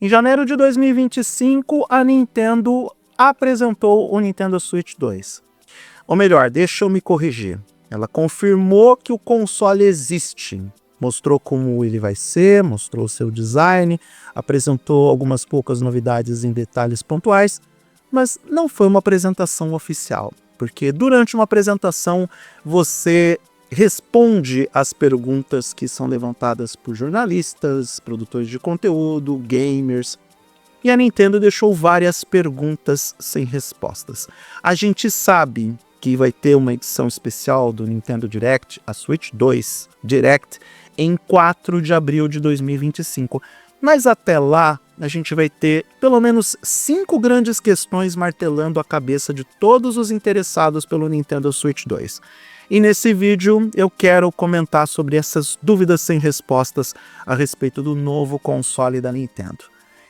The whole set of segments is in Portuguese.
Em janeiro de 2025, a Nintendo apresentou o Nintendo Switch 2. Ou melhor, deixa eu me corrigir. Ela confirmou que o console existe. Mostrou como ele vai ser, mostrou seu design, apresentou algumas poucas novidades em detalhes pontuais, mas não foi uma apresentação oficial, porque durante uma apresentação você responde às perguntas que são levantadas por jornalistas, produtores de conteúdo, gamers, e a Nintendo deixou várias perguntas sem respostas. A gente sabe que vai ter uma edição especial do Nintendo Direct, a Switch 2 Direct, em 4 de abril de 2025. Mas até lá, a gente vai ter pelo menos 5 grandes questões martelando a cabeça de todos os interessados pelo Nintendo Switch 2. E nesse vídeo eu quero comentar sobre essas dúvidas sem respostas a respeito do novo console da Nintendo.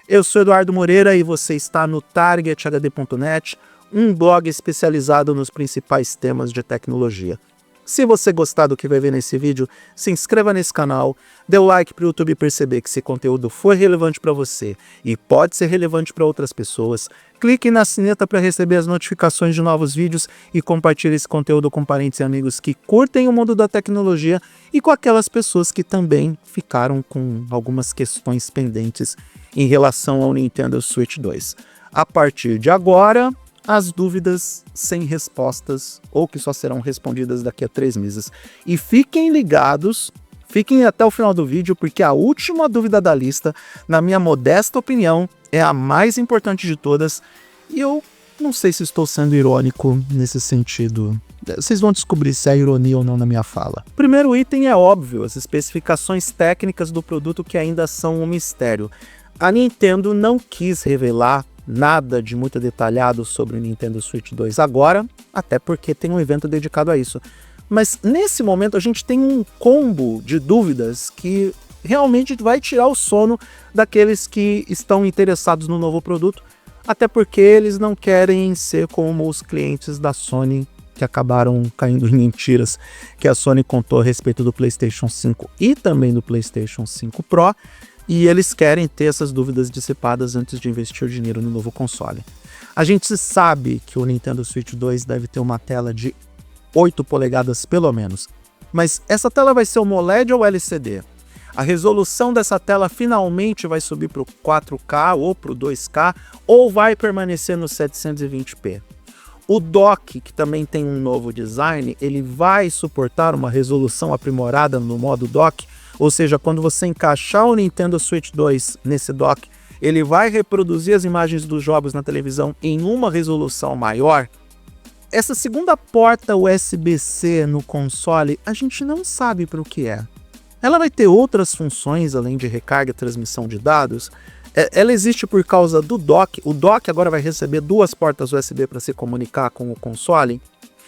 Eu sou Eduardo Moreira e você está no TargetHD.net, um blog especializado nos principais temas de tecnologia. Se você gostar do que vai ver nesse vídeo, se inscreva nesse canal, dê o like para o YouTube perceber que esse conteúdo foi relevante para você e pode ser relevante para outras pessoas. Clique na sineta para receber as notificações de novos vídeos e compartilhe esse conteúdo com parentes e amigos que curtem o mundo da tecnologia e com aquelas pessoas que também ficaram com algumas questões pendentes em relação ao Nintendo Switch 2. A partir de agora, as dúvidas sem respostas, ou que só serão respondidas daqui a 3 meses. E fiquem ligados, fiquem até o final do vídeo, porque a última dúvida da lista, na minha modesta opinião, é a mais importante de todas, e eu não sei se estou sendo irônico nesse sentido. Vocês vão descobrir se é ironia ou não na minha fala. O primeiro item é óbvio, as especificações técnicas do produto que ainda são um mistério. A Nintendo não quis revelar nada de muito detalhado sobre o Nintendo Switch 2 agora, até porque tem um evento dedicado a isso. Mas nesse momento a gente tem um combo de dúvidas que realmente vai tirar o sono daqueles que estão interessados no novo produto, até porque eles não querem ser como os clientes da Sony que acabaram caindo em mentiras que a Sony contou a respeito do PlayStation 5 e também do PlayStation 5 Pro, e eles querem ter essas dúvidas dissipadas antes de investir o dinheiro no novo console. A gente sabe que o Nintendo Switch 2 deve ter uma tela de 8 polegadas pelo menos, mas essa tela vai ser uma OLED ou LCD? A resolução dessa tela finalmente vai subir para o 4K ou para o 2K ou vai permanecer no 720p? O dock, que também tem um novo design, ele vai suportar uma resolução aprimorada no modo dock, ou seja, quando você encaixar o Nintendo Switch 2 nesse dock, ele vai reproduzir as imagens dos jogos na televisão em uma resolução maior. Essa segunda porta USB-C no console, a gente não sabe para o que é. Ela vai ter outras funções além de recarga e transmissão de dados. Ela existe por causa do dock. O dock agora vai receber 2 portas USB para se comunicar com o console.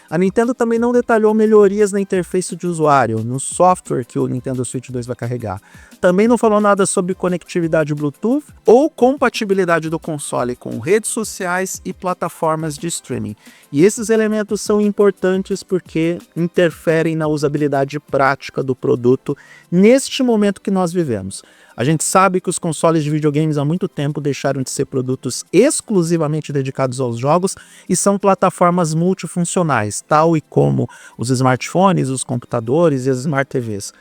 A Nintendo também não detalhou melhorias na interface de usuário, no software que o Nintendo Switch 2 vai carregar. Também não falou nada sobre conectividade Bluetooth ou compatibilidade do console com redes sociais e plataformas de streaming. E esses elementos são importantes porque interferem na usabilidade prática do produto neste momento que nós vivemos. A gente sabe que os consoles de videogames há muito tempo deixaram de ser produtos exclusivamente dedicados aos jogos e são plataformas multifuncionais, tal e como os smartphones, os computadores e as smart TVs.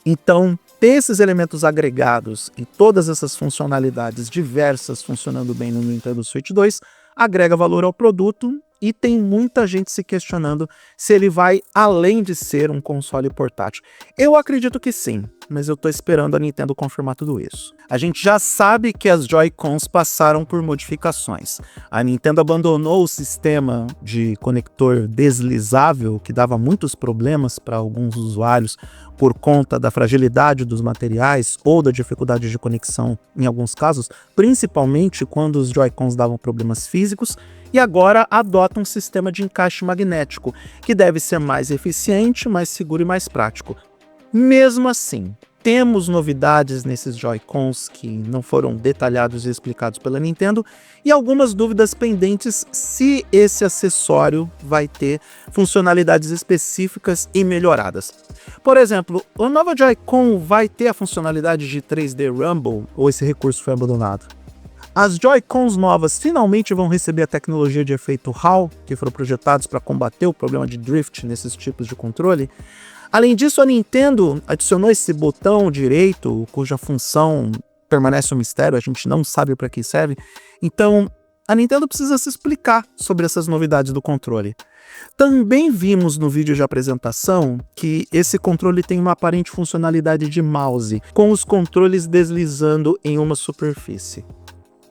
Então, ter esses elementos agregados e todas essas funcionalidades diversas funcionando bem no Nintendo Switch 2 agrega valor ao produto e tem muita gente se questionando se ele vai além de ser um console portátil. Eu acredito que sim, mas eu tô esperando a Nintendo confirmar tudo isso. A gente já sabe que as Joy-Cons passaram por modificações. A Nintendo abandonou o sistema de conector deslizável, que dava muitos problemas para alguns usuários por conta da fragilidade dos materiais ou da dificuldade de conexão em alguns casos, principalmente quando os Joy-Cons davam problemas físicos, e agora adota um sistema de encaixe magnético, que deve ser mais eficiente, mais seguro e mais prático. Mesmo assim, temos novidades nesses Joy-Cons que não foram detalhados e explicados pela Nintendo, e algumas dúvidas pendentes se esse acessório vai ter funcionalidades específicas e melhoradas. Por exemplo, a nova Joy-Con vai ter a funcionalidade de 3D Rumble ou esse recurso foi abandonado? As Joy-Cons novas finalmente vão receber a tecnologia de efeito Hall, que foram projetados para combater o problema de drift nesses tipos de controle. Além disso, a Nintendo adicionou esse botão direito, cuja função permanece um mistério, a gente não sabe para que serve. Então, a Nintendo precisa se explicar sobre essas novidades do controle. Também vimos no vídeo de apresentação que esse controle tem uma aparente funcionalidade de mouse, com os controles deslizando em uma superfície.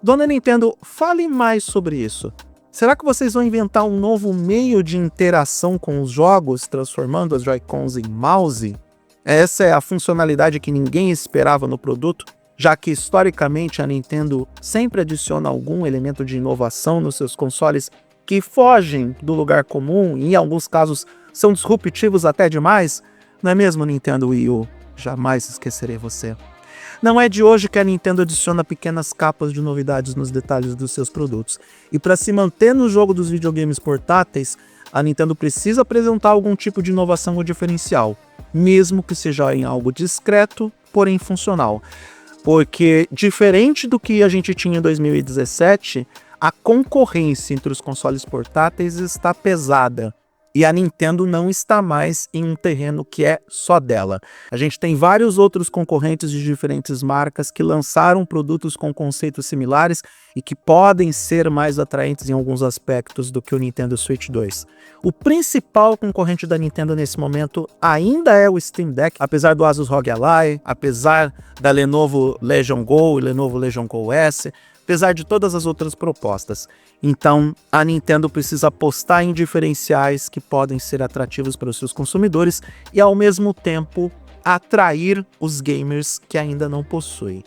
Dona Nintendo, fale mais sobre isso. Será que vocês vão inventar um novo meio de interação com os jogos, transformando as Joy-Cons em mouse? Essa é a funcionalidade que ninguém esperava no produto, já que historicamente a Nintendo sempre adiciona algum elemento de inovação nos seus consoles que fogem do lugar comum e em alguns casos são disruptivos até demais. Não é mesmo, Nintendo Wii U? Jamais esquecerei você. Não é de hoje que a Nintendo adiciona pequenas capas de novidades nos detalhes dos seus produtos. E para se manter no jogo dos videogames portáteis, a Nintendo precisa apresentar algum tipo de inovação ou diferencial, mesmo que seja em algo discreto, porém funcional. Porque, diferente do que a gente tinha em 2017, a concorrência entre os consoles portáteis está pesada. E a Nintendo não está mais em um terreno que é só dela. A gente tem vários outros concorrentes de diferentes marcas que lançaram produtos com conceitos similares e que podem ser mais atraentes em alguns aspectos do que o Nintendo Switch 2. O principal concorrente da Nintendo nesse momento ainda é o Steam Deck, apesar do Asus ROG Ally, apesar da Lenovo Legion Go e Lenovo Legion Go S, apesar de todas as outras propostas. Então, a Nintendo precisa apostar em diferenciais que podem ser atrativos para os seus consumidores e, ao mesmo tempo, atrair os gamers que ainda não possuem.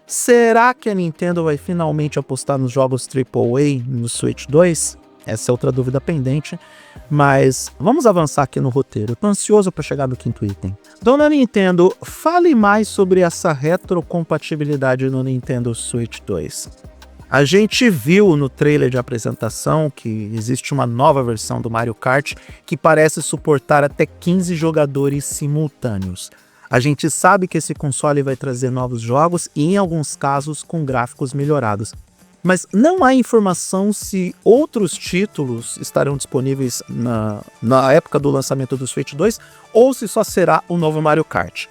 Será que a Nintendo vai finalmente apostar nos jogos AAA no Switch 2? Essa é outra dúvida pendente, mas vamos avançar aqui no roteiro. Estou ansioso para chegar no quinto item. Dona Nintendo, fale mais sobre essa retrocompatibilidade no Nintendo Switch 2. A gente viu no trailer de apresentação que existe uma nova versão do Mario Kart que parece suportar até 15 jogadores simultâneos. A gente sabe que esse console vai trazer novos jogos e, em alguns casos, com gráficos melhorados. Mas não há informação se outros títulos estarão disponíveis na época do lançamento do Switch 2 ou se só será o novo Mario Kart.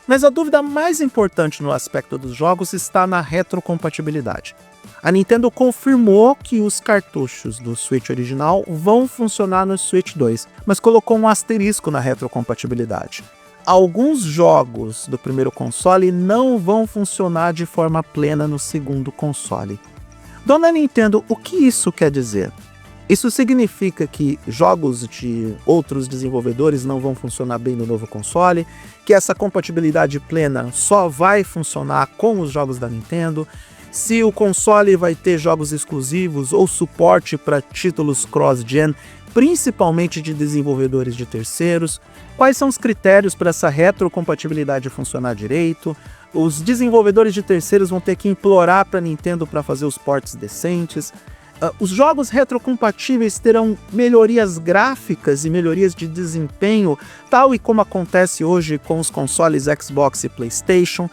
Mas a dúvida mais importante no aspecto dos jogos está na retrocompatibilidade. A Nintendo confirmou que os cartuchos do Switch original vão funcionar no Switch 2, mas colocou um asterisco na retrocompatibilidade. Alguns jogos do primeiro console não vão funcionar de forma plena no segundo console. Dona Nintendo, o que isso quer dizer? Isso significa que jogos de outros desenvolvedores não vão funcionar bem no novo console, que essa compatibilidade plena só vai funcionar com os jogos da Nintendo, se o console vai ter jogos exclusivos ou suporte para títulos cross-gen, principalmente de desenvolvedores de terceiros, quais são os critérios para essa retrocompatibilidade funcionar direito. Os desenvolvedores de terceiros vão ter que implorar para a Nintendo para fazer os ports decentes. Os jogos retrocompatíveis terão melhorias gráficas e melhorias de desempenho, tal e como acontece hoje com os consoles Xbox e PlayStation.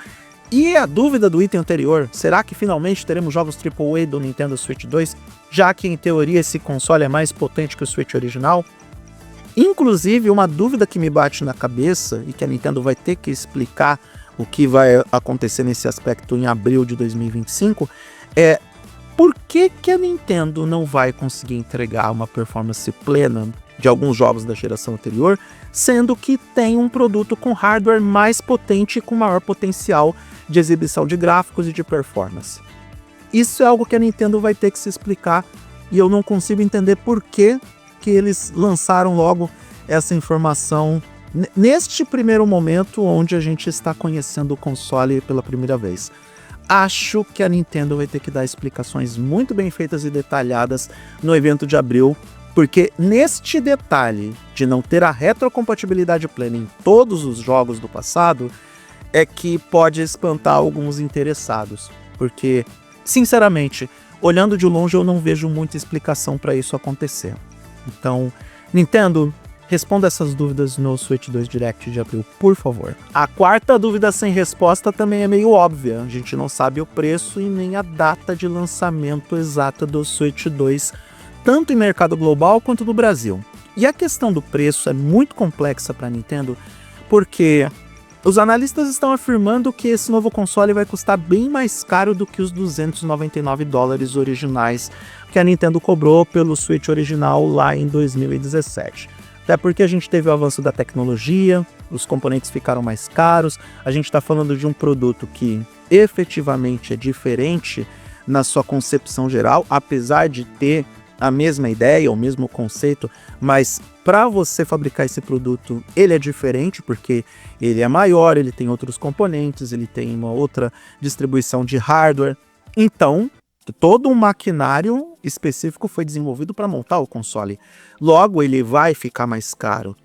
E a dúvida do item anterior, será que finalmente teremos jogos AAA do Nintendo Switch 2, já que em teoria esse console é mais potente que o Switch original? Inclusive, uma dúvida que me bate na cabeça e que a Nintendo vai ter que explicar o que vai acontecer nesse aspecto em abril de 2025 é por que a Nintendo não vai conseguir entregar uma performance plena de alguns jogos da geração anterior, sendo que tem um produto com hardware mais potente e com maior potencial de exibição de gráficos e de performance. Isso é algo que a Nintendo vai ter que se explicar e eu não consigo entender por que eles lançaram logo essa informação neste primeiro momento onde a gente está conhecendo o console pela primeira vez. Acho que a Nintendo vai ter que dar explicações muito bem feitas e detalhadas no evento de abril, porque neste detalhe de não ter a retrocompatibilidade plena em todos os jogos do passado, é que pode espantar alguns interessados. Porque, sinceramente, olhando de longe eu não vejo muita explicação para isso acontecer. Então, Nintendo, Responda essas dúvidas no Switch 2 Direct de abril, por favor. A quarta dúvida sem resposta também é meio óbvia. A gente não sabe o preço e nem a data de lançamento exata do Switch 2, tanto em mercado global quanto no Brasil. E a questão do preço é muito complexa para a Nintendo, porque os analistas estão afirmando que esse novo console vai custar bem mais caro do que os $299 originais que a Nintendo cobrou pelo Switch original lá em 2017. Até porque a gente teve o avanço da tecnologia, os componentes ficaram mais caros, a gente está falando de um produto que efetivamente é diferente na sua concepção geral, apesar de ter a mesma ideia, o mesmo conceito, mas para você fabricar esse produto, ele é diferente, porque ele é maior, ele tem outros componentes, ele tem uma outra distribuição de hardware. Então, todo um maquinário específico foi desenvolvido para montar o console. Logo, ele vai ficar mais caro.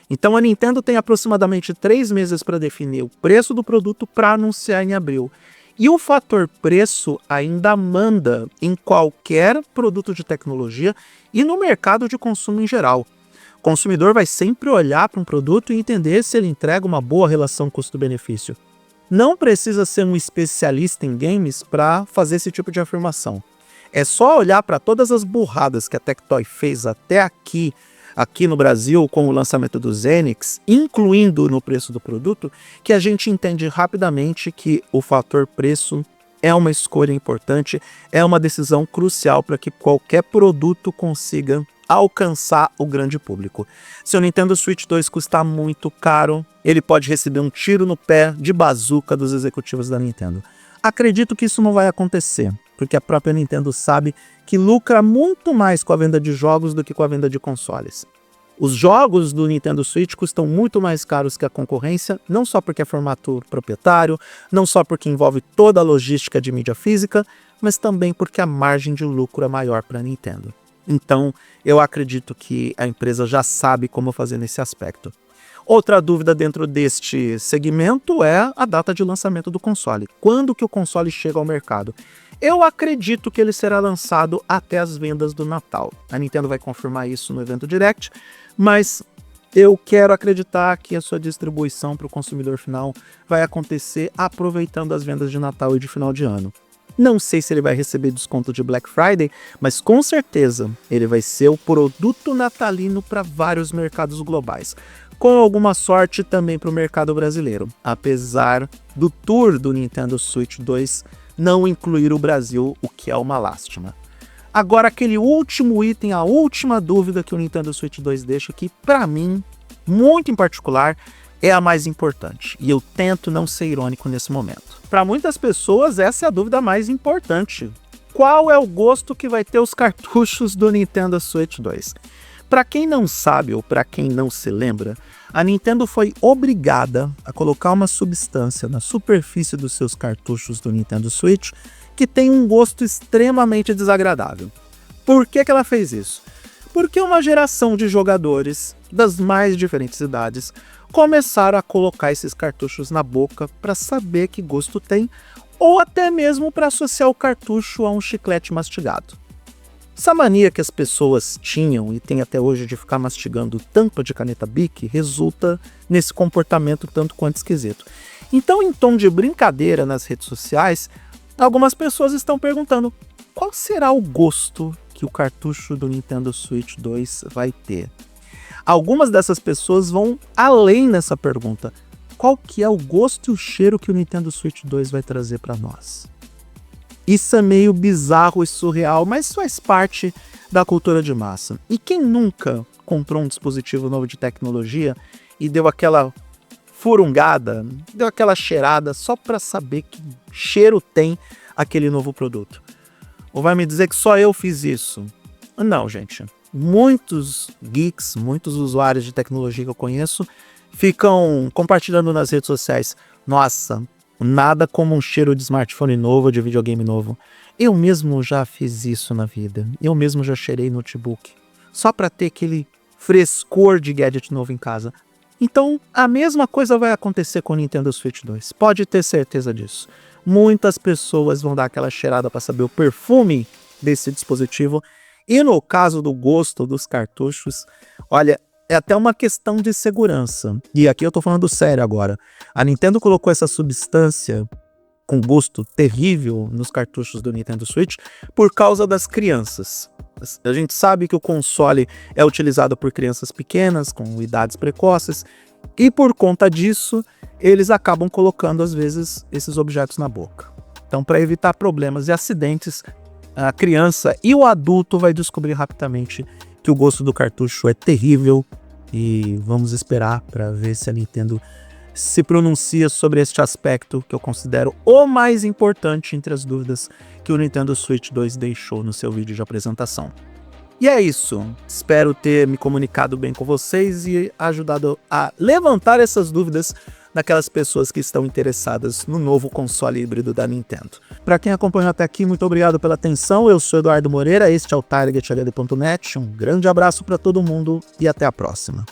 Então, a Nintendo tem aproximadamente 3 meses para definir o preço do produto para anunciar em abril. E o fator preço ainda manda em qualquer produto de tecnologia e no mercado de consumo em geral. O consumidor vai sempre olhar para um produto e entender se ele entrega uma boa relação custo-benefício. Não precisa ser um especialista em games para fazer esse tipo de afirmação. É só olhar para todas as burradas que a Tectoy fez até aqui no Brasil com o lançamento do Zenix, incluindo no preço do produto, que a gente entende rapidamente que o fator preço é uma escolha importante, é uma decisão crucial para que qualquer produto consiga alcançar o grande público. Se o Nintendo Switch 2 custar muito caro, ele pode receber um tiro no pé de bazuca dos executivos da Nintendo. Acredito que isso não vai acontecer, porque a própria Nintendo sabe que lucra muito mais com a venda de jogos do que com a venda de consoles. Os jogos do Nintendo Switch custam muito mais caros que a concorrência, não só porque é formato proprietário, não só porque envolve toda a logística de mídia física, mas também porque a margem de lucro é maior para a Nintendo. Então, eu acredito que a empresa já sabe como fazer nesse aspecto. Outra dúvida dentro deste segmento é a data de lançamento do console. Quando que o console chega ao mercado? Eu acredito que ele será lançado até as vendas do Natal. A Nintendo vai confirmar isso no evento Direct, mas eu quero acreditar que a sua distribuição para o consumidor final vai acontecer aproveitando as vendas de Natal e de final de ano. Não sei se ele vai receber desconto de Black Friday, mas com certeza ele vai ser o produto natalino para vários mercados globais. Com alguma sorte também para o mercado brasileiro, apesar do tour do Nintendo Switch 2 não incluir o Brasil, o que é uma lástima. Agora, aquele último item, a última dúvida que o Nintendo Switch 2 deixa aqui, para mim, muito em particular, é a mais importante, e eu tento não ser irônico nesse momento. Para muitas pessoas, essa é a dúvida mais importante. Qual é o gosto que vai ter os cartuchos do Nintendo Switch 2? Para quem não sabe ou para quem não se lembra, a Nintendo foi obrigada a colocar uma substância na superfície dos seus cartuchos do Nintendo Switch que tem um gosto extremamente desagradável. Por que ela fez isso? Porque uma geração de jogadores das mais diferentes idades começaram a colocar esses cartuchos na boca para saber que gosto tem, ou até mesmo para associar o cartucho a um chiclete mastigado. Essa mania que as pessoas tinham e têm até hoje de ficar mastigando tampa de caneta Bic resulta nesse comportamento tanto quanto esquisito. Então, em tom de brincadeira nas redes sociais, algumas pessoas estão perguntando qual será o gosto que o cartucho do Nintendo Switch 2 vai ter. Algumas dessas pessoas vão além nessa pergunta. Qual que é o gosto e o cheiro que o Nintendo Switch 2 vai trazer para nós? Isso é meio bizarro e surreal, mas faz parte da cultura de massa. E quem nunca comprou um dispositivo novo de tecnologia e deu aquela furungada, deu aquela cheirada só para saber que cheiro tem aquele novo produto? Ou vai me dizer que só eu fiz isso? Não, gente. Muitos geeks, muitos usuários de tecnologia que eu conheço ficam compartilhando nas redes sociais. Nossa, nada como um cheiro de smartphone novo, de videogame novo. Eu mesmo já fiz isso na vida. Eu mesmo já cheirei notebook. Só para ter aquele frescor de gadget novo em casa. Então, a mesma coisa vai acontecer com o Nintendo Switch 2. Pode ter certeza disso. Muitas pessoas vão dar aquela cheirada para saber o perfume desse dispositivo. E no caso do gosto dos cartuchos, olha, é até uma questão de segurança. E aqui eu tô falando sério agora. A Nintendo colocou essa substância com gosto terrível nos cartuchos do Nintendo Switch por causa das crianças. A gente sabe que o console é utilizado por crianças pequenas, com idades precoces, e por conta disso, eles acabam colocando, às vezes, esses objetos na boca. Então, para evitar problemas e acidentes, a criança e o adulto vai descobrir rapidamente que o gosto do cartucho é terrível, e vamos esperar para ver se a Nintendo se pronuncia sobre este aspecto que eu considero o mais importante entre as dúvidas que o Nintendo Switch 2 deixou no seu vídeo de apresentação. E é isso, espero ter me comunicado bem com vocês e ajudado a levantar essas dúvidas daquelas pessoas que estão interessadas no novo console híbrido da Nintendo. Para quem acompanhou até aqui, muito obrigado pela atenção, eu sou Eduardo Moreira, este é o TargetHD.net, um grande abraço para todo mundo e até a próxima.